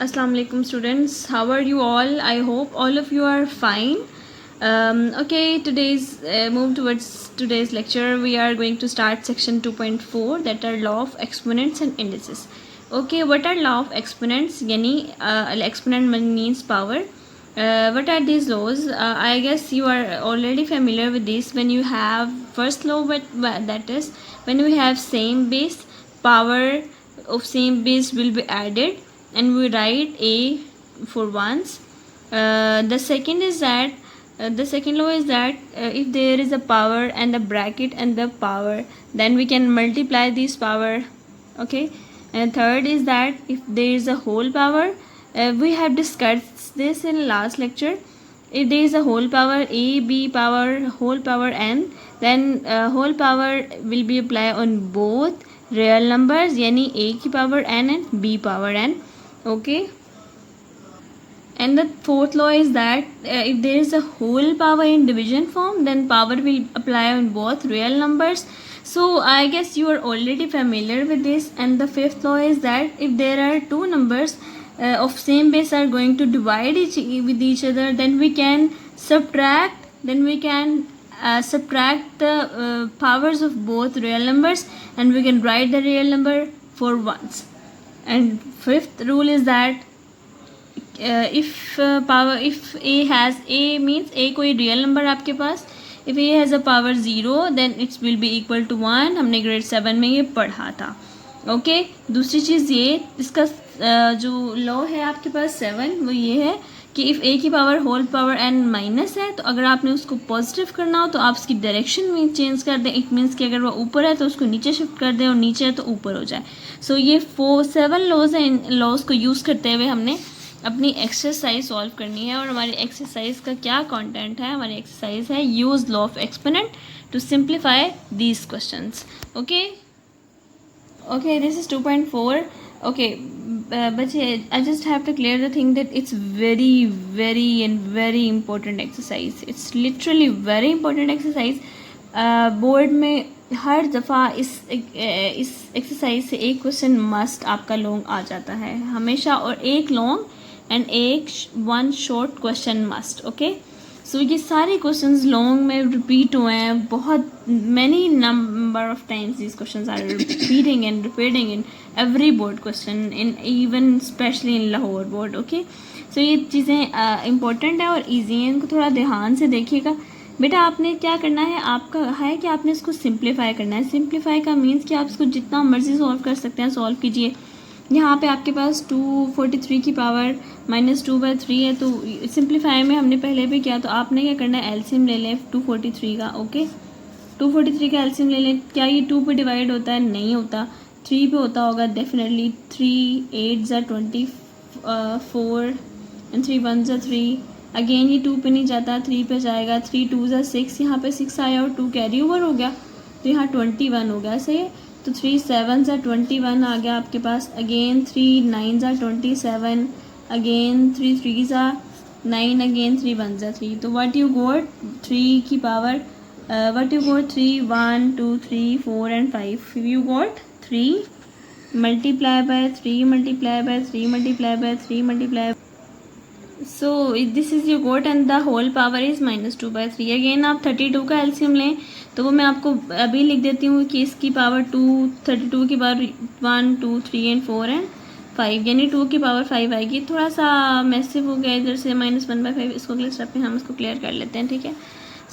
Assalamu alaikum students, how are you all? I hope all of you are fine. Okay, move towards today's lecture. We are going to start section 2.4, that are law of exponents and indices. Okay, what are law of exponents? Yani exponent means power. What are these laws? I guess you are already familiar with this. When you have first law, that is when we have same base, power of same base will be added and we write a for ones. The second is that the second law is that if there is a power and the bracket and the power, then we can multiply this power. Okay, and third is that if there is a whole power, we have discussed this in last lecture. If there is a whole power a, b power, whole power n, then whole power will be applied on both real numbers, yani a की power n and b power n. Okay, and the fourth law is that if there is a whole power in division form, then power will apply on both real numbers. So I guess you are already familiar with this. And the fifth law is that if there are two numbers of same base are going to divide with each other, then we can subtract the powers of both real numbers and we can write the real number for ones. And fifth rule is that if a has a means a कोई real number आपके पास, if a has a power 0 then it will be equal to 1. हमने grade 7 में ये पढ़ा था. Okay, दूसरी चीज़ ये इसका जो लॉ है आपके पास 7, वो ये है कि इफ़ ए की power whole power N minus है, तो अगर आपने उसको पॉजिटिव करना हो तो आप उसकी डायरेक्शन में चेंज कर दें. इट मीन्स कि अगर वो ऊपर है तो उसको नीचे शिफ्ट कर दें और नीचे है तो ऊपर हो जाए. सो ये 7 लॉज हैं. इन लॉज को यूज़ करते हुए हमने अपनी एक्सरसाइज सॉल्व करनी है. और हमारी एक्सरसाइज का क्या कंटेंट है? हमारी एक्सरसाइज है use law of exponent to simplify these questions. Okay, this is 2.4. Okay, but I just have to clear the thing that it's very important exercise. It's literally very important exercise. Board में हर दफ़ा इस exercise से एक question must आपका long आ जाता है हमेशा, और एक लॉन्ग एंड एक one short question must. Okay, so ये सारे क्वेश्चंस लॉन्ग में रिपीट हुए हैं बहुत many number of times. These questions are repeating in every board question, in even specially in Lahore board. Okay, so ये चीज़ें इंपॉर्टेंट है और ईजी हैं. इनको थोड़ा ध्यान से देखिएगा. बेटा आपने क्या करना है, आपका है कि आपने इसको सिंप्लीफाई करना है. सिंप्लीफाई का मीन्स कि आप इसको जितना मर्जी सॉल्व कर सकते हैं सॉल्व कीजिए. यहाँ पे आपके पास 243 की पावर -2/3 है, तो सिंप्लीफाई में हमने पहले भी किया. तो आपने क्या करना है, एलसीएम ले लें 243 का. ओके, 243 का एलसीएम ले लें. क्या ये 2 पे डिवाइड होता है? नहीं होता. 3 पे होता होगा डेफिनेटली. 3 8 ज़ा 24 एंड 3 1 ज़ा 3. अगेन ये 2 पे नहीं जाता, 3 पे जाएगा. 3 2 ज़ा 6, यहाँ पे 6 आया और 2 कैरी ओवर हो गया, तो यहाँ 21 हो गया. सही है. तो 3 7 ज़ा 21 आ गया आपके पास. अगेन 3 9 ज़ा 27, अगेन 3 3 ज़ा 9, अगेन 3 1 ज़ा 3. तो व्हाट यू गोट 3 की power what you got 3 1 2 3 4 and 5. You got 3 multiply by 3 multiply by 3 multiply by 3 multiply. So this is your got and the whole power is -2/3. Again आप 32 का LCM लें, तो वो मैं आपको अभी लिख देती हूँ कि इसकी पावर 32 की पावर 1 2 3 एंड 4 एंड 5, यानी 2 की पावर 5 आएगी. थोड़ा सा मैसिव हो गया इधर से, -1/5. इसको अगले स्टेप में हम इसको क्लियर कर लेते हैं. ठीक है,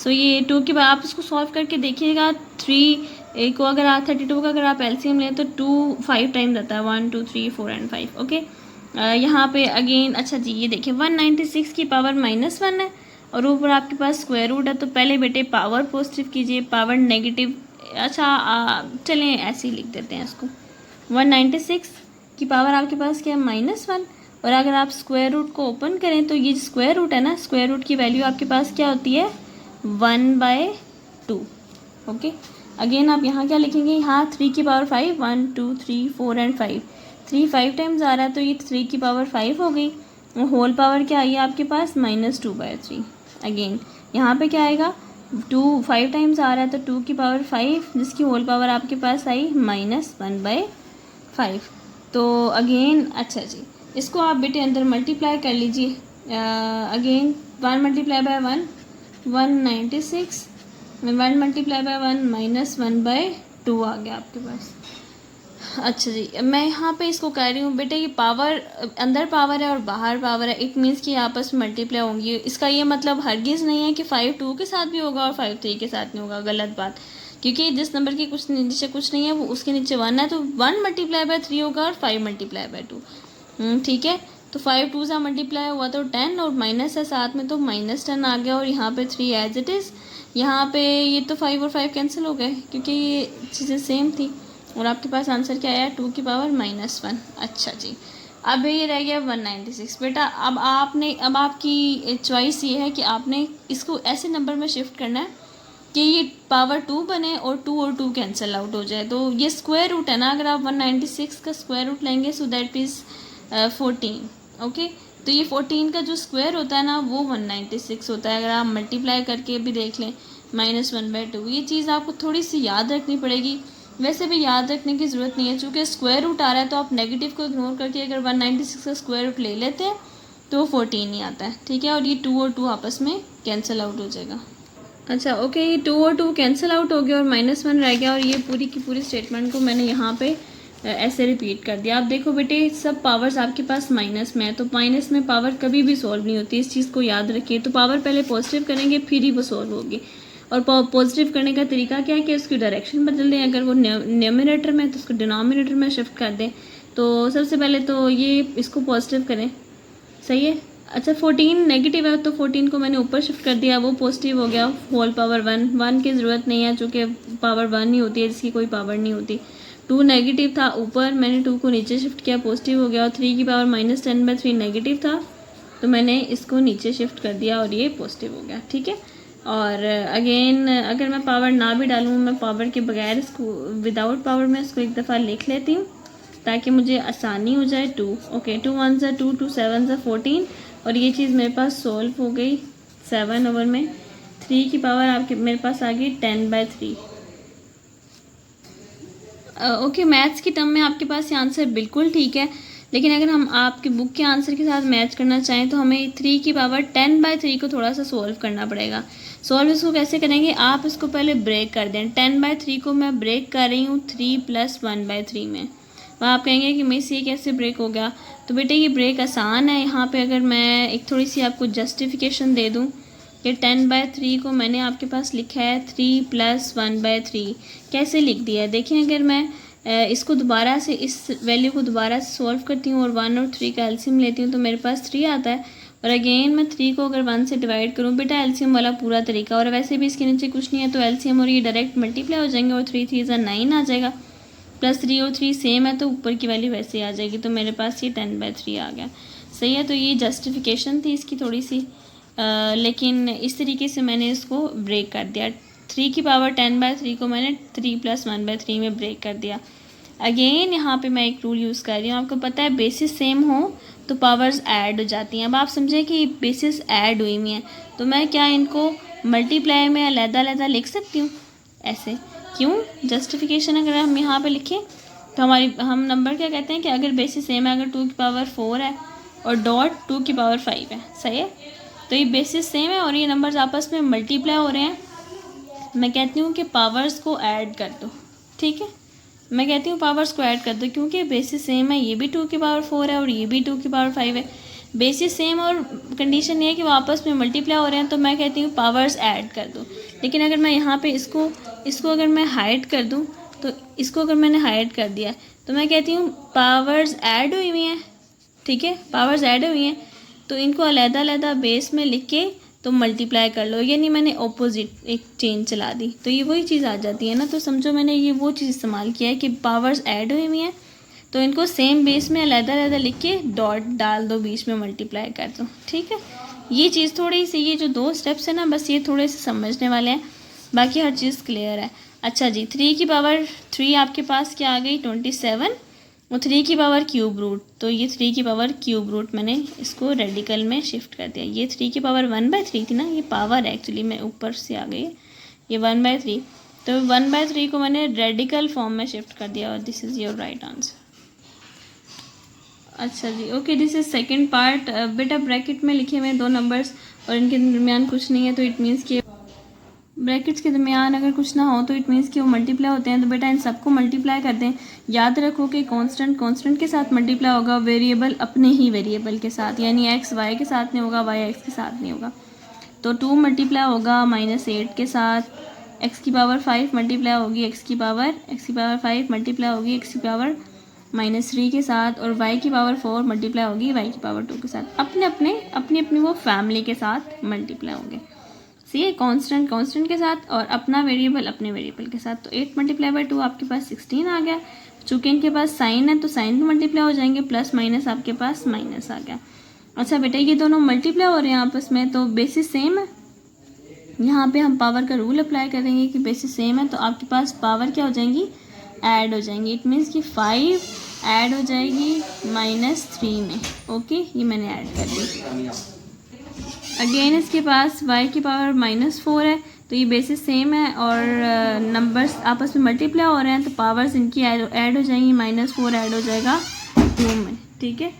सो ये 2 की आप इसको सॉल्व करके देखिएगा. 3 को अगर आप 32 का अगर आप एलसीएम लें तो 2 5 टाइम्स आता है, 1 2 3 4 एंड 5. ओके, यहाँ पे अगेन अच्छा जी ये देखिए 196 की पावर -1 है और ऊपर आपके पास स्क्वायर रूट है. तो पहले बेटे पावर पॉजिटिव कीजिए, पावर नेगेटिव. अच्छा चलें ऐसे ही लिख देते हैं इसको. 196 की पावर आपके पास क्या है, -1. और अगर आप स्क्वायर रूट को ओपन करें तो ये स्क्वायर रूट है ना, स्क्वायर रूट की वैल्यू आपके पास क्या होती है, 1/2. ओके, अगेन आप यहाँ क्या लिखेंगे, यहाँ 3 की पावर 5 1 2 3 4 एंड 5. 3 5 टाइम्स आ रहा है तो ये 3 की पावर 5 हो गई. होल पावर क्या आई है आपके पास, -2/3. अगेन यहाँ पे क्या आएगा, 2 5 टाइम्स आ रहा है तो 2 की पावर 5, जिसकी होल पावर आपके पास आई -1/5. तो अगेन अच्छा जी इसको आप बेटे अंदर मल्टीप्लाई कर लीजिए। Again 1 multiply by 1 196, 1 multiply by 1 -1/2 आ गया आपके पास। अच्छा जी, मैं यहाँ पे इसको कह रही हूँ बेटे ये पावर अंदर पावर है और बाहर पावर है, इट मीन्स कि आपस में मल्टीप्लाई होंगी। इसका ये मतलब हरगिज़ नहीं है कि 5 2 के साथ भी होगा और 5 3 के साथ नहीं होगा, गलत बात। क्योंकि जिस नंबर की कुछ नीचे कुछ नहीं है वो उसके नीचे 1 है, तो 1 मल्टीप्लाई बाय 3 होगा और 5 मल्टीप्लाई बाय 2। ठीक है, तो 5 2 से मल्टीप्लाई हुआ तो 10 और माइनस है साथ में तो -10 आ गया, और यहाँ पे 3 एज इट इज़। यहाँ पे ये तो 5 और 5 कैंसिल हो गए क्योंकि ये चीज़ें सेम थी, और आपके पास आंसर क्या आया 2 की पावर -1। अच्छा जी, अब ये रह गया 196। बेटा अब आपकी चॉइस ये है कि आपने इसको ऐसे नंबर में शिफ्ट करना है कि ये पावर 2 बने और 2 कैंसिल आउट हो जाए। तो ये स्क्वायर रूट है ना, अगर आप 196 का स्क्वायर रूट लेंगे सो दैट इज़ 14। ओके, तो ये 14 का जो स्क्वायर होता है ना वो 196 होता है। अगर आप मल्टीप्लाई करके भी देख लें -1/2, ये चीज़ आपको थोड़ी सी याद रखनी पड़ेगी। वैसे भी याद रखने की ज़रूरत नहीं है, चूँकि स्क्वायर रूट आ रहा है तो आप नेगेटिव को इग्नोर करके अगर 196 का स्क्वायर रूट ले लेते हैं तो 14 ही आता है। ठीक है, और ये 2 और 2 आपस में कैंसिल आउट हो जाएगा। अच्छा ओके, ये 2 और 2 कैंसिल आउट हो गया और -1 रह गया, और ये पूरी की पूरी स्टेटमेंट को मैंने यहाँ पे ऐसे रिपीट कर दिया। आप देखो बेटे सब पावर्स आपके पास माइनस में है, तो माइनस में पावर कभी भी सॉल्व नहीं होती, इस चीज़ को याद रखिए। तो पावर पहले पॉजिटिव करेंगे फिर ही वो सॉल्व होगी, और पॉजिटिव करने का तरीका क्या है कि उसकी डायरेक्शन बदल दें। अगर वो न्यूमरेटर में तो उसको डिनोमिनेटर में शिफ्ट कर दें। तो सबसे पहले तो ये इसको पॉजिटिव करें, सही है। अच्छा 14 नेगेटिव है तो 14 को मैंने ऊपर शिफ्ट कर दिया, वो पॉजिटिव हो गया, होल पावर 1 की ज़रूरत नहीं है चूँकि पावर 1 ही होती है जिसकी कोई पावर नहीं होती। 2 नेगेटिव था ऊपर, मैंने 2 को नीचे शिफ्ट किया, पॉजिटिव हो गया, और 3 की पावर -10/3 नेगेटिव था तो मैंने इसको नीचे शिफ्ट कर दिया और ये पॉजिटिव हो गया। ठीक है, और अगेन अगर मैं पावर ना भी डालूँ, मैं पावर के बगैर इसको विदाउट पावर में इसको एक दफ़ा लिख लेती हूँ ताकि मुझे आसानी हो जाए। 2 ओके, 2 1 ज़ा 2, 2 7 ज़ा 14, और ये चीज़ मेरे पास सॉल्व हो गई 7 ओवर में। 3 की पावर आपके मेरे पास आ गई 10/3। ओके, मैथ्स की टर्म में आपके पास ये आंसर बिल्कुल ठीक है, लेकिन अगर हम आपकी बुक के आंसर के साथ मैच करना चाहें तो हमें 3 की पावर 10/3 को थोड़ा सा सॉल्व करना पड़ेगा। सॉल्व इसको कैसे करेंगे, आप इसको पहले ब्रेक कर दें। 10/3 को मैं ब्रेक कर रही हूँ 3 + 1/3 में। वह आप कहेंगे कि मिस ये कैसे ब्रेक हो गया, तो बेटे ये ब्रेक आसान है। यहाँ पे अगर मैं एक थोड़ी सी आपको जस्टिफिकेशन दे दूँ कि 10/3 को मैंने आपके पास लिखा है 3 + 1/3। कैसे लिख दिया है देखिए, अगर मैं इसको दोबारा से इस वैल्यू को दोबारा से सॉल्व करती हूँ और 1 और 3 का एलसीएम लेती हूँ तो मेरे पास 3 आता है, और अगेन मैं 3 को अगर 1 से डिवाइड करूँ, बेटा एलसीएम वाला पूरा तरीका, और वैसे भी इसके नीचे कुछ नहीं है तो एलसीएम और ये डायरेक्ट मल्टीप्लाई हो जाएंगे, और 3 3 ज़ा 9 आ जाएगा, +3 और 3 सेम है तो ऊपर की वैल्यू वैसे आ जाएगी, तो मेरे पास ये 10/3 आ गया। सही है, तो ये जस्टिफिकेशन थी इसकी थोड़ी सी, लेकिन इस तरीके से मैंने इसको ब्रेक कर दिया। 3 की पावर 10/3 को मैंने 3 + 1/3 में ब्रेक कर दिया। अगेन यहाँ पे मैं एक रूल यूज़ कर रही हूँ, आपको पता है बेसिस सेम हो तो पावर्स ऐड हो जाती हैं। अब आप समझें कि बेसिस ऐड हुई हुई हैं तो मैं क्या इनको मल्टीप्लाई में अलग-अलग लिख सकती हूँ ऐसे, क्यों? जस्टिफिकेशन अगर हम यहाँ पे लिखें तो हम नंबर क्या कहते हैं कि अगर बेसिस सेम है, अगर 2 की पावर 4 है और डॉट 2 की पावर 5 है, सही है, तो ये बेसिस सेम है और ये नंबर्स आपस में मल्टीप्लाई हो रहे हैं। मैं कहती हूँ कि पावर्स को ऐड कर दो। ठीक है, मैं कहती हूँ पावर्स को ऐड कर दो क्योंकि बेसिस सेम है, ये भी 2 की पावर 4 है और ये भी 2 की पावर 5 है। बेसिस सेम और कंडीशन ये है कि वो आपस में मल्टीप्लाई हो रहे हैं, तो मैं कहती हूँ पावर्स ऐड कर दो। लेकिन अगर मैं यहाँ पे इसको अगर मैं हाइड कर दूँ, तो इसको अगर मैंने हाइड कर दिया तो मैं कहती हूँ पावर्स ऐड हुई हुई हैं। ठीक है, पावर्स ऐड हुई हैं तो इनको अलग-अलग बेस में लिख के तो मल्टीप्लाई कर लो, यानी मैंने ऑपोजिट एक चेन चला दी तो ये वही चीज़ आ जाती है ना। तो समझो मैंने ये वो चीज़ इस्तेमाल किया है कि पावर्स ऐड हुई हुई हैं तो इनको सेम बेस में अलग-अलग लिख के डॉट डाल दो, बीच में मल्टीप्लाई कर दो। ठीक है, ये चीज़ थोड़ी सी, ये जो 2 स्टेप्स है ना बस ये थोड़े से समझने वाले हैं, बाकी हर चीज़ क्लियर है। अच्छा जी, 3 की पावर 3 आपके पास क्या आ गई 27, और 3 की पावर क्यूब रूट, तो ये 3 की पावर क्यूब रूट मैंने इसको रेडिकल में शिफ्ट कर दिया। ये 3 की पावर 1/3 थी ना, ये पावर एक्चुअली में ऊपर से आ गई है, ये 1/3, तो 1/3 को मैंने रेडिकल फॉर्म में शिफ्ट कर दिया और this is your right answer. अच्छा जी, okay, this is second part. बेटा ब्रैकेट में लिखे हुए 2 नंबर्स और इनके दरमियान कुछ नहीं है, तो इट मीन्स कि ब्रैकेट्स के दरमियान अगर कुछ ना हो तो इट मीन्स कि वो मल्टीप्लाई होते हैं। तो बेटा इन सबको मल्टीप्लाई करते हैं। याद रखो कि कांस्टेंट के साथ मल्टीप्लाई होगा, वेरिएबल अपने ही वेरिएबल के साथ, यानी एक्स वाई के साथ नहीं होगा, वाई एक्स के साथ नहीं होगा। तो 2 मल्टीप्लाई होगा -8 के साथ, एक्स की पावर 5 मल्टीप्लाई होगी एक्स की पावर 5 मल्टीप्लाई होगी एक्स की पावर -3 के साथ, और y की पावर 4 मल्टीप्लाई होगी y की पावर 2 के साथ। अपनी अपनी वो फैमिली के साथ मल्टीप्लाई होंगे। सी है कांस्टेंट के साथ और अपना वेरिएबल अपने वेरिएबल के साथ। तो 8 मल्टीप्लाई बाई 2 आपके पास 16 आ गया। चूँकि इनके पास साइन है तो साइन भी मल्टीप्लाई हो जाएंगे, प्लस माइनस आपके पास माइनस आ गया। अच्छा बेटा ये दोनों मल्टीप्लाई हो रहे हैं आपस में, तो बेसिस सेम है। यहाँ पे हम पावर का रूल अप्लाई करेंगे कि बेसिस सेम है, तो आपके पास पावर क्या हो जाएंगी, ऐड हो जाएंगी। इट मीन्स कि 5 ऐड हो जाएगी -3 में। ओके, ये मैंने ऐड कर दी। अगेन इसके पास y की पावर -4 है, तो ये बेसिस सेम है और नंबर्स आपस में मल्टीप्लाई हो रहे हैं, तो पावर्स इनकी ऐड हो जाएंगी। -4 ऐड हो जाएगा 2 में, ठीक है।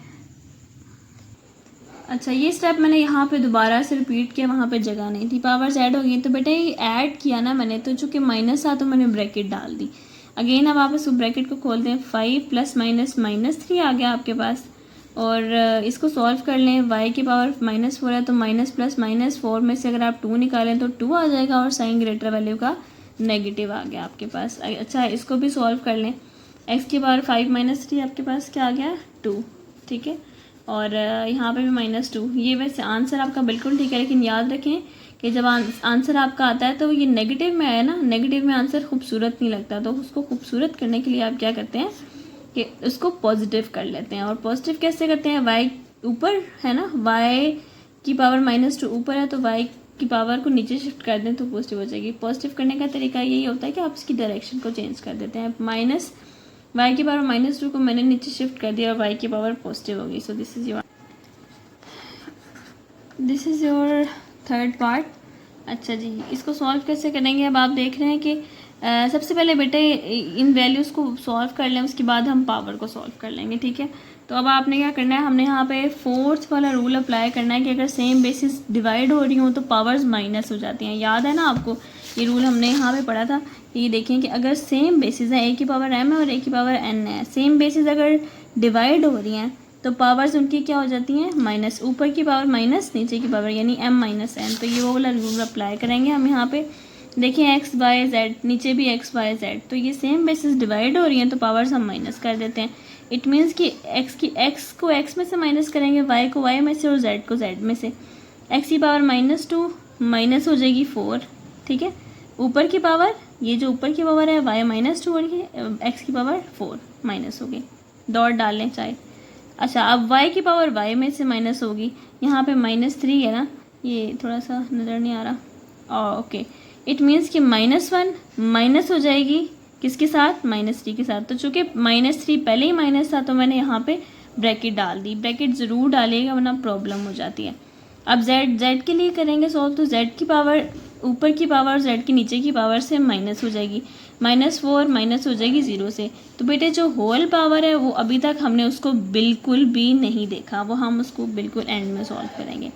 अच्छा ये स्टेप मैंने यहाँ पे दोबारा से रिपीट किया, वहाँ पे जगह नहीं थी, पावर्स ऐड हो गई। तो बेटा ये ऐड किया ना मैंने, तो चूँकि माइनस था तो मैंने ब्रैकेट डाल दी। अगेन अब आप इस ब्रैकेट को खोल दें, 5 + -3 आ गया आपके पास। और इसको सॉल्व कर लें, y की पावर -4 है तो माइनस प्लस -4 में से अगर आप 2 निकालें तो 2 आ जाएगा, और साइन ग्रेटर वैल्यू का नेगेटिव आ गया आपके पास। अच्छा इसको भी सॉल्व कर लें, x की पावर 5 - 3 आपके पास क्या आ गया, 2, ठीक है। और यहाँ पे भी -2। ये वैसे आंसर आपका बिल्कुल ठीक है, लेकिन याद रखें कि जब आंसर आपका आता है तो ये नेगेटिव में आया ना, नेगेटिव में आंसर खूबसूरत नहीं लगता। तो उसको खूबसूरत करने के लिए आप क्या करते हैं कि उसको पॉजिटिव कर लेते हैं। और पॉजिटिव कैसे करते हैं, y ऊपर है ना, y की पावर -2 ऊपर है, तो y की पावर को नीचे शिफ्ट कर दें तो पॉजिटिव हो जाएगी। पॉजिटिव करने का तरीका यही होता है कि आप इसकी डायरेक्शन को चेंज कर देते हैं। y की पावर -2 को मैंने नीचे शिफ्ट कर दिया और y की पावर पॉजिटिव होगी। सो this is your third part. अच्छा जी, इसको सॉल्व कैसे करेंगे, अब आप देख रहे हैं कि सबसे पहले बेटे इन वैल्यूज़ को सॉल्व कर लें, उसके बाद हम पावर को सॉल्व कर लेंगे, ठीक है। तो अब आपने क्या करना है, हमने यहाँ पे फोर्थ वाला रूल अप्लाई करना है कि अगर सेम बेसिस डिवाइड हो रही हो तो पावर्स माइनस हो जाती हैं। याद है ना आपको, ये रूल हमने यहाँ पे पढ़ा था। ये देखें कि अगर सेम बेसिस है, a की पावर m है और a की पावर n है, सेम बेसिस अगर डिवाइड हो रही हैं तो पावर्स उनकी क्या हो जाती हैं, माइनस। ऊपर की पावर माइनस, नीचे की पावर यानी m - n। तो ये वो वाला रूल अप्लाई करेंगे हम यहाँ पे। देखिए x y z, नीचे भी x y z, तो ये सेम बेसिस डिवाइड हो रही हैं तो पावर्स हम माइनस कर देते हैं। इट मीन्स कि x को x में से माइनस करेंगे, y को y में से और z को z में से। x की पावर -2 माइनस हो जाएगी 4, ठीक है। ऊपर की पावर, ये जो ऊपर की पावर है y -2 हो रही है, x की पावर 4 माइनस हो गई, डॉट डाल लें चाहे। अच्छा अब y की पावर y में से माइनस होगी, यहाँ पे -3 है ना, ये थोड़ा सा नज़र नहीं आ रहा, ओके। इट मीन्स कि -1 माइनस हो जाएगी किसके साथ, -3 के साथ। तो चूँकि -3 पहले ही माइनस था तो मैंने यहाँ पे ब्रैकेट डाल दी। ब्रैकेट ज़रूर डालिएगा वरना प्रॉब्लम हो जाती है। अब z के लिए करेंगे सॉल्व, तो z की पावर ऊपर की पावर z की नीचे की पावर से माइनस हो जाएगी, -4 माइनस हो जाएगी 0 से। तो बेटे जो होल पावर है वो अभी तक हमने उसको बिल्कुल भी नहीं देखा, वो हम उसको बिल्कुल एंड में सॉल्व करेंगे।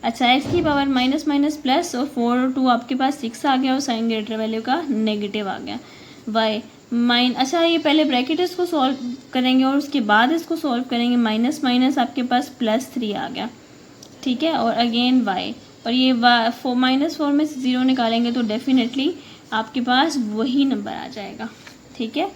अच्छा x की पावर माइनस माइनस प्लस, और 4 और 2 आपके पास 6 आ गया और साइन ग्रेटर वैल्यू का नेगेटिव आ गया y अच्छा ये पहले ब्रैकेट इसको सॉल्व करेंगे और उसके बाद इसको सॉल्व करेंगे। माइनस माइनस आपके पास +3 आ गया, ठीक है। और अगेन y, और ये -4 में से 0 निकालेंगे तो डेफिनेटली आपके पास वही नंबर आ जाएगा, ठीक है।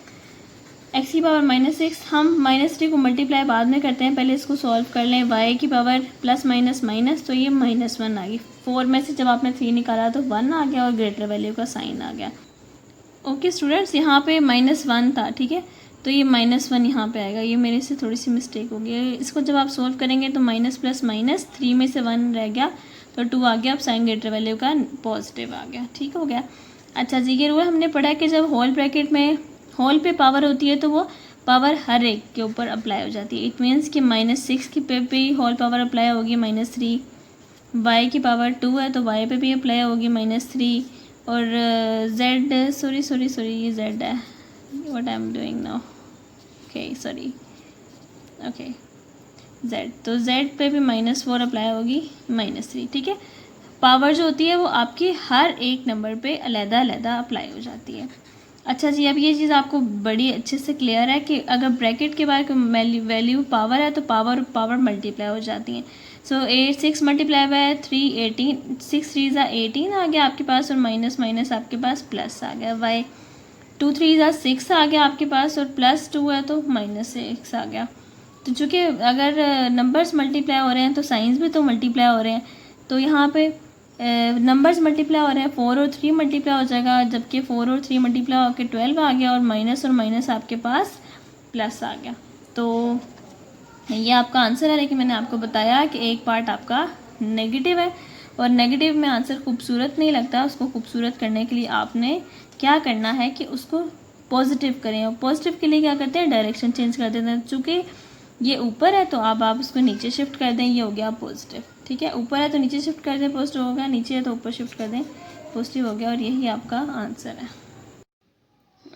x की पावर -6, हम -3 को मल्टीप्लाई बाद में करते हैं, पहले इसको सॉल्व कर लें। y की पावर प्लस माइनस माइनस, तो ये -1 आ गई। 4 में से जब आपने 3 निकाला तो 1 आ गया और ग्रेटर वैल्यू का साइन आ गया। ओके स्टूडेंट्स, यहाँ पे -1 था, ठीक है, तो ये -1 यहाँ पे आएगा। ये मेरे से थोड़ी सी मिस्टेक हो गई। इसको जब आप सॉल्व करेंगे तो माइनस प्लस माइनस, 3 में से 1 रह गया तो 2 आ गया। अब साइन ग्रेटर वैल्यू का पॉजिटिव आ गया, ठीक हो गया। अच्छा जी, ये रूल हमने पढ़ा है कि जब होल ब्रैकेट में होल पे पावर होती है तो वो पावर हर एक के ऊपर अप्लाई हो जाती है। इट मीन्स कि -6 की पे भी होल पावर अप्लाई होगी -3, y की पावर 2 है तो y पे भी अप्लाई होगी -3, और z सॉरी ये z है, what I am doing now, okay sorry, okay z, तो z पे भी -4 अप्लाई होगी, -3, ठीक है। पावर जो होती है वो आपकी हर एक नंबर पे अलग-अलग अप्लाई हो जाती है। अच्छा जी, अब ये चीज़ आपको बड़ी अच्छे से क्लियर है कि अगर ब्रैकेट के बाद वैल्यू पावर है तो पावर मल्टीप्लाई हो जाती हैं। सो 6 मल्टीप्लाई बाय 3 18, 6 3 ज़ा 18 आ गया आपके पास, और माइनस माइनस आपके पास प्लस आ गया, वाई 2 3 ज़ा 6 आ गया आपके पास, और +2 है तो -6 आ गया। तो चूँकि अगर नंबर्स मल्टीप्लाई हो रहे हैं तो साइंस भी तो मल्टीप्लाई हो रहे हैं, तो यहाँ पे नंबर्स मल्टीप्लाई हो रहे हैं, 4 और 3 मल्टीप्लाई हो जाएगा, जबकि 4 और 3 मल्टीप्लाई होकर 12 आ गया, और माइनस आपके पास प्लस आ गया। तो ये आपका आंसर है, लेकिन मैंने आपको बताया कि एक पार्ट आपका नेगेटिव है, और नेगेटिव में आंसर खूबसूरत नहीं लगता। उसको खूबसूरत करने के लिए आपने क्या करना है कि उसको पॉजिटिव करें, और पॉजिटिव के लिए क्या करते हैं, डायरेक्शन चेंज कर देते हैं। चूँकि ये ऊपर है तो अब आप उसको नीचे शिफ्ट कर दें, ये हो गया पॉजिटिव, ठीक है। ऊपर है तो नीचे शिफ्ट कर दें, पॉजिटिव हो गया, नीचे है तो ऊपर शिफ्ट कर दें, पॉजिटिव हो गया, और यही आपका आंसर है।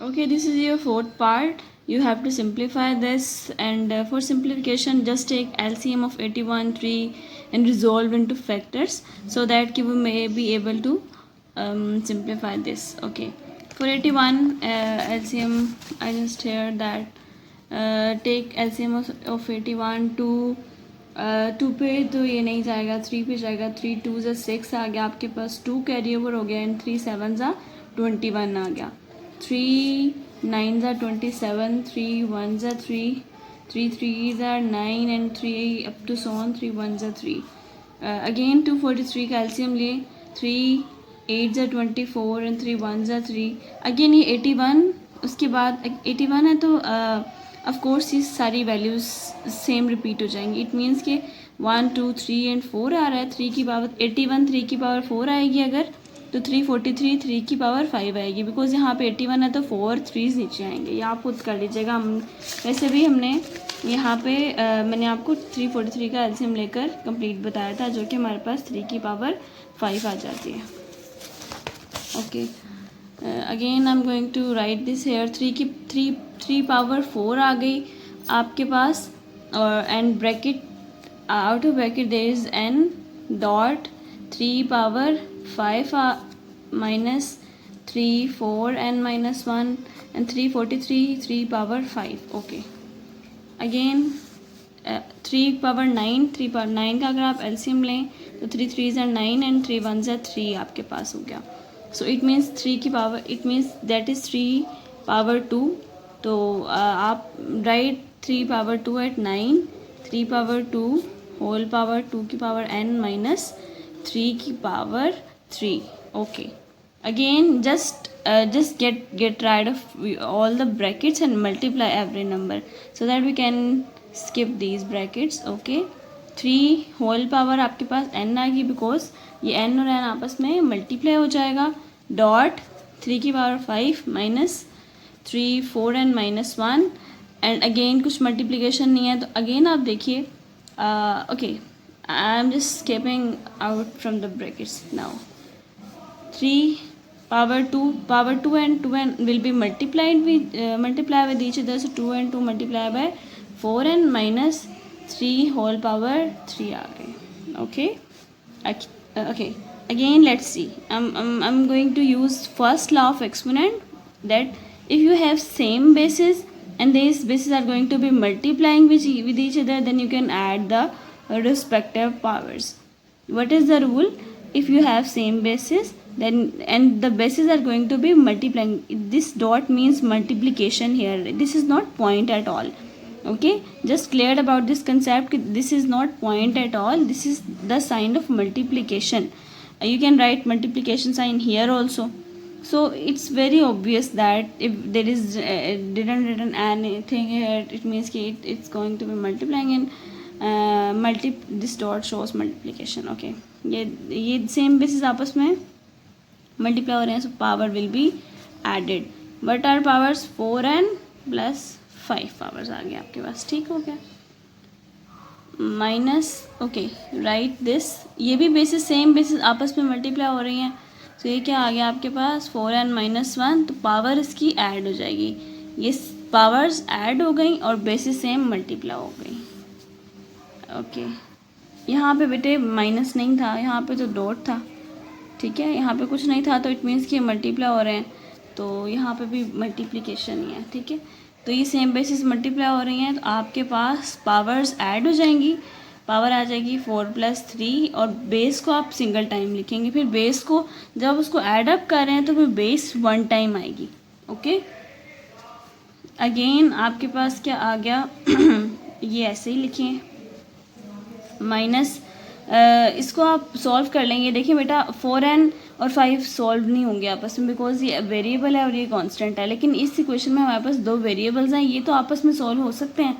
Okay, this is your fourth part. You have to simplify this, and for simplification just take LCM of 81, 3 and resolve into factors, so that we may be able to simplify this. Okay, for 81 LCM, I just heard that take LCM of 81, 2 पे तो ये नहीं जाएगा, 3 पे जाएगा, 3 2 ज़ा 6 आ गया आपके पास, 2 कैरी ओवर हो गया, एंड 3 7 ज़ा 21 आ गया, 3 9 ज़ा 27, 3 1 ज़ा 3, 3 3 ज़ा 9, and 3 up to so on, 3 1 ज़ा 3। अगेन 243 का एलसीएम लिए, 3 8 ज़ा 24, एंड 3 1 ज़ा 3। अगेन ये 81, उसके बाद 81 है तो ऑफ कोर्स ये सारी वैल्यूज़ सेम रिपीट हो जाएंगी। इट मीन्स कि 1 2 3 एंड 4 आ रहा है, 3 की पावर 81, 3 की पावर 4 आएगी अगर, तो 343 3 की पावर 5 आएगी, बिकॉज यहाँ पे 81 है तो 4 3 नीचे आएंगे। ये आप खुद कर लीजिएगा। हम वैसे भी हमने यहाँ पे मैंने आपको 343 का एलसीएम लेकर कंप्लीट बताया था, जो कि हमारे पास 3 की पावर 5 आ जाती है। Okay, again I am going to write this here, 3 power 4 आ गई आपके पास, और and bracket out of bracket there is N dot 3 power 5 minus 3 4 n minus 1 and 343 3 power 5। Okay, again 3 power 9, 3 power 9 का अगर आप एलसीएम लें तो 3 3 ज़ा 9 एंड 3 1 ज़ा 3 आपके पास हो गया। सो इट मीन्स 3 की power, it means that is 3 power 2। तो आप write 3 power 2 at 9, 3 power 2 whole power 2 की पावर n माइनस 3 की power 3। Okay, again just get rid of all the brackets and multiply every number, so that we can skip these brackets। okay, 3 whole power आपके पास n आ गई, because ये n और n आपस में multiply हो जाएगा, डॉट 3 की power 5 minus 3 4 n minus 1, and again कुछ मल्टीप्लिकेशन नहीं है, तो अगेन आप देखिए। Okay, I am just skipping out from the brackets now. 3 power 2 and 2n will be multiplied with each other, so 2 and 2 multiply by 4n minus 3 whole power 3 आ गए। okay, okay, again let's see, I'm going to use first law of exponent, that if you have same bases and these bases are going to be multiplying with each other, then you can add the respective powers. What is the rule? If you have same bases, then and the bases are going to be multiplying, this dot means multiplication here, this is not point at all। okay, just cleared about this concept, this is not point at all, this is the sign of multiplication। you can write multiplication sign here also, so it's very obvious that if there is didn't written anything here, it means it's going to be multiplying, and this dot shows multiplication। okay, ये same basis आपस में multiply हो रहे हैं, so power will be added. What are powers? 4n plus 5 powers आ गया आपके पास, ठीक हो गया। माइनस, ओके, राइट दिस, ये भी बेसिस सेम बेसिस आपस में मल्टीप्लाई हो रही हैं, तो ये क्या आ गया आपके पास 4n माइनस 1, तो पावर इसकी ऐड हो जाएगी, ये पावर्स ऐड हो गई और बेसिस सेम मल्टीप्लाई हो गई। ओके, यहाँ पे बेटे माइनस नहीं था, यहाँ पे तो डॉट था, ठीक है, यहाँ पे कुछ नहीं था, तो इट मीन्स कि मल्टीप्लाई हो रहे हैं, तो यहाँ पे भी मल्टीप्लिकेशन ही है, ठीक है। तो ये सेम बेसिस मल्टीप्लाई हो रही हैं, तो आपके पास पावर्स ऐड हो जाएंगी, पावर आ जाएगी 4+3, और बेस को आप सिंगल टाइम लिखेंगे, फिर बेस को जब उसको ऐड अप कर रहे हैं तो फिर बेस 1 टाइम आएगी। ओके, अगेन आपके पास क्या आ गया ये ऐसे ही लिखिए, माइनस इसको आप सॉल्व कर लेंगे। देखिए बेटा 4n और 5 सॉल्व नहीं होंगे आपस में, बिकॉज ये वेरिएबल है और ये कांस्टेंट है, लेकिन इस इक्वेशन में हमारे पास 2 वेरिएबल्स हैं, ये तो आपस में सॉल्व हो सकते हैं,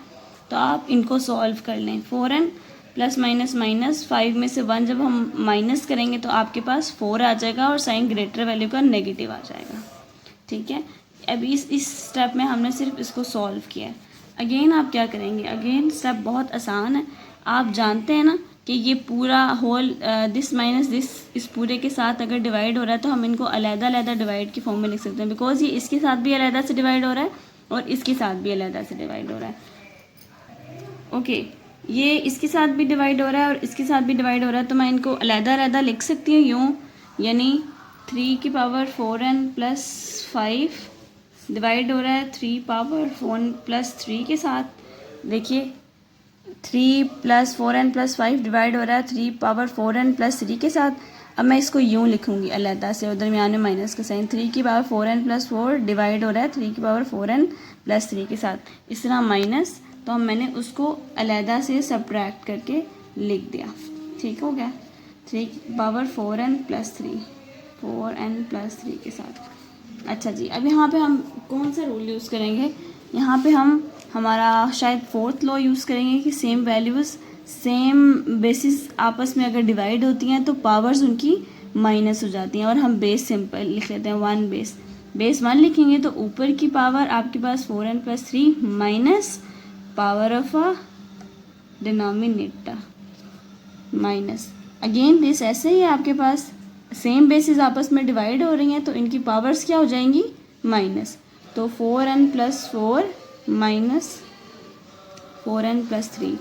तो आप इनको सॉल्व कर लें। 4n प्लस माइनस माइनस 5 में से 1 जब हम माइनस करेंगे तो आपके पास 4 आ जाएगा और साइन ग्रेटर वैल्यू का नेगेटिव आ जाएगा, ठीक है। अभी इस स्टेप में हमने सिर्फ इसको सॉल्व किया है। अगेन आप क्या करेंगे, अगेन स्टेप बहुत आसान है, आप जानते हैं ना कि ये पूरा होल दिस माइनस दिस इस पूरे के साथ अगर डिवाइड हो रहा है तो हम इनको अलग-अलग डिवाइड की फॉर्म में लिख सकते हैं, बिकॉज ये इसके साथ भी अलग से डिवाइड हो रहा है और इसके साथ भी अलग से डिवाइड हो रहा है। ओके, ये इसके साथ भी डिवाइड हो रहा है और इसके साथ भी डिवाइड हो रहा है, तो मैं इनको अलग-अलग लिख सकती हूँ यूँ, यानी 3 की पावर 4n प्लस 5 डिवाइड हो रहा है 3 पावर 4n प्लस 3 के साथ। देखिए 3 प्लस 4n प्लस 5 डिवाइड हो रहा है 3 पावर 4n प्लस 3 के साथ। अब मैं इसको यूँ लिखूँगी अलहदा से और दरमियान में माइनस का साइन, 3 की पावर 4n प्लस 4 डिवाइड हो रहा है 3 की पावर 4n प्लस 3 के साथ, इस तरह माइनस, तो मैंने उसको अलहदा से सब्ट्रैक्ट करके लिख दिया, ठीक हो गया। 3 की power 4n plus 3 4n plus 3 के साथ। अच्छा जी, अब यहाँ पे हम कौन सा रूल यूज़ करेंगे, यहाँ पे हम हमारा शायद 4th लॉ यूज़ करेंगे कि सेम वैल्यूज़ सेम बेसिस आपस में अगर डिवाइड होती हैं तो पावर्स उनकी माइनस हो जाती हैं, और हम बेस सिंपल लिख लेते हैं 1 बेस 1 लिखेंगे तो ऊपर की पावर आपके पास 4n plus 3 minus power of a denominator minus, again base ऐसे ही है आपके पास, सेम बेसिस आपस में डिवाइड हो रही हैं तो इनकी पावर्स क्या हो जाएंगी माइनस, तो 4n plus 4 minus 4n plus 3।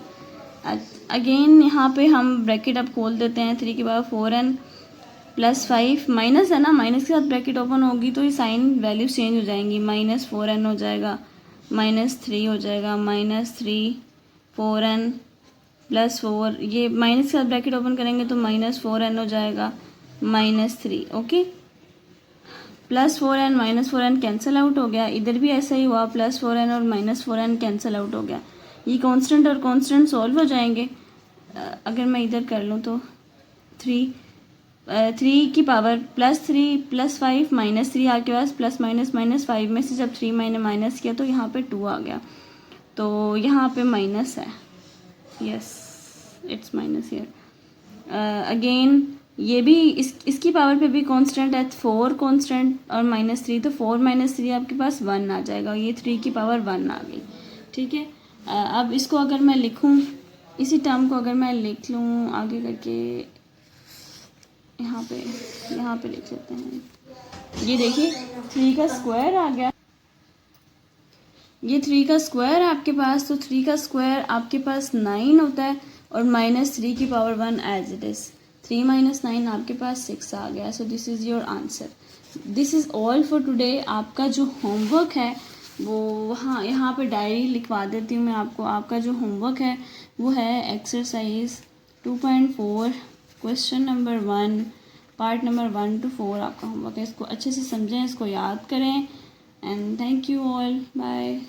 Again यहाँ पे हम ब्रैकेट अब खोल देते हैं, 3 की पावर 4n प्लस 5 माइनस है ना, माइनस के साथ ब्रैकेट ओपन होगी तो ये साइन वैल्यू चेंज हो जाएंगी, माइनस 4n हो जाएगा, माइनस 3 हो जाएगा, माइनस 3 4n प्लस 4, ये माइनस के साथ ब्रैकेट ओपन करेंगे तो माइनस 4n हो जाएगा, minus 3। Okay, plus 4n minus 4n cancel out हो गया, इधर भी ऐसा ही हुआ, प्लस 4n और माइनस 4n कैंसिल आउट हो गया, ये कांस्टेंट और कांस्टेंट सॉल्व हो जाएंगे। अगर मैं इधर कर लूँ तो 3 की पावर प्लस 3 प्लस 5 माइनस 3 आपके पास, प्लस माइनस माइनस 5 में से जब 3 मैंने माइनस किया तो यहाँ पे 2 आ गया, तो यहाँ पे माइनस है, yes it's minus here. Again ये भी इसकी पावर पे भी कांस्टेंट है, 4 कांस्टेंट और माइनस 3, तो 4 माइनस 3 आपके पास 1 आ जाएगा, ये 3 की पावर 1 आ गई, ठीक है। अब इसको अगर मैं लिखूं, इसी टर्म को अगर मैं लिख लूँ आगे करके, यहाँ पे लिख लेते हैं, ये देखिए 3 का स्क्वायर आ गया, ये 3 का स्क्वायर आपके पास, तो 3 का स्क्वायर आपके पास 9 होता है और माइनस 3 की power 1 as it is, 3 minus 9 आपके पास 6 आ गया। So this is your answer, this is all for today. आपका जो होमवर्क है वो वहाँ यहाँ पे डायरी लिखवा देती हूँ मैं आपको, आपका जो होमवर्क है वो है exercise 2.4 question number 1 part number 1 to 4 आपका होमवर्क है, इसको अच्छे से समझें, इसको याद करें, and thank you all, bye.